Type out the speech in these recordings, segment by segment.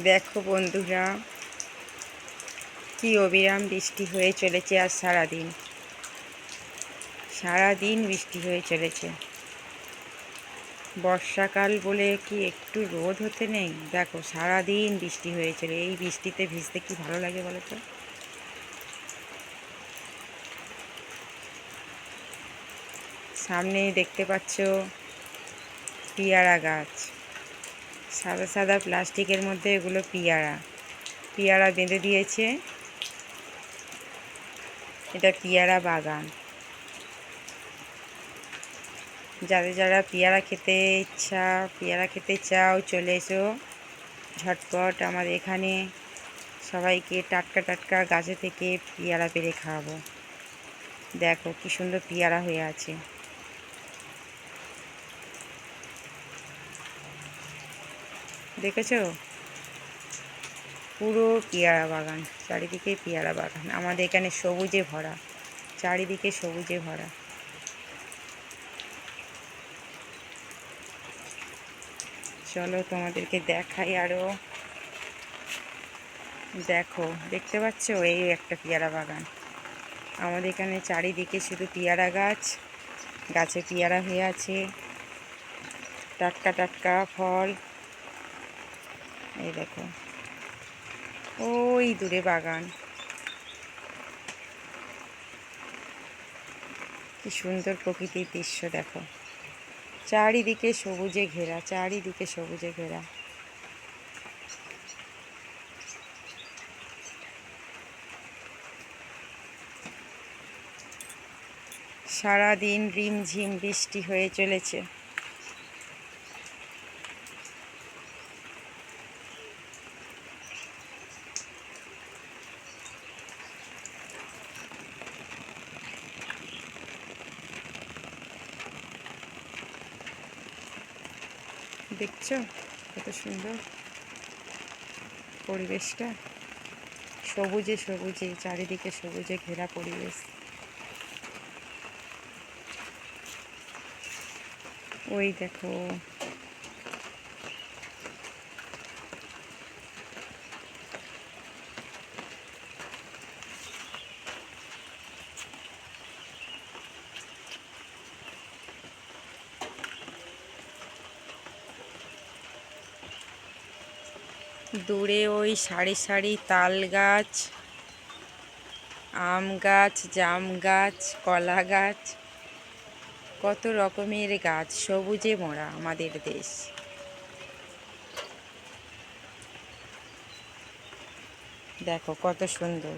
দেখো বন্ধুরা, কি অবিরাম বৃষ্টি হয়ে চলেছে। আর সারাদিন বৃষ্টি হয়ে চলেছে। বর্ষাকাল বলে কি একটু রোদ হতে নেই? দেখো, সারাদিন বৃষ্টি হয়ে চলে। এই বৃষ্টিতে ভিজতে কি ভালো লাগে বলো তো। সামনে দেখতে পাচ্ছ পিয়ারা গাছ। সাদা সাদা প্লাস্টিকের মধ্যে এগুলো পিয়ারা বেঁধে দিয়েছে। এটা পিয়ারা বাগান। যারা পিয়ারা খেতে চাও চলে এসো ঝটপট আমার এখানে। সবাইকে টাটকা টাটকা গাছে থেকে পিয়ারা পেড়ে খাওয়াবো। দেখো কি সুন্দর পিয়ারা হয়ে আছে। দেখেছো? পুরো পিয়ারা বাগান, চারিদিকে পিয়ারা বাগান। আমাদের এখানে সবুজে ভরা, চারিদিকে সবুজে ভরা। চলো তোমাদেরকে দেখাই আরো। দেখো, দেখতে পাচ্ছ? এই একটা পিয়ারা বাগান। আমাদের এখানে চারিদিকে শুধু পিয়ারা গাছ, গাছে পিয়ারা হয়ে আছে, টাটকা টাটকা ফল। এই দেখো, ওই দূরে বাগান। কি সুন্দর প্রকৃতির দৃশ্য দেখো। চারিদিকে সবুজে ঘেরা, চারিদিকে সবুজে ঘেরা। সারাদিন রিমঝিম বৃষ্টি হয়ে চলেছে। দেখছো কত সুন্দর পরিবেশটা? সবুজে সবুজে, চারিদিকে সবুজে ঘেরা পরিবেশ। ওই দেখো, দূরে ওই সারি সারি তাল গাছ, আম গাছ, জাম গাছ, কলা গাছ, কত রকমের গাছ। সবুজে মোড়া আমাদের দেশ। দেখো কত সুন্দর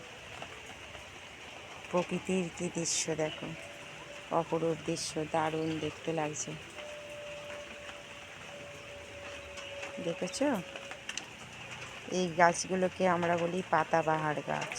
প্রকৃতির কি দৃশ্য দেখো। অপরূপ দৃশ্য, দারুণ দেখতে লাগছে। দেখেছো? এই গাছগুলোকে আমরা বলি পাতাবাহার গাছ।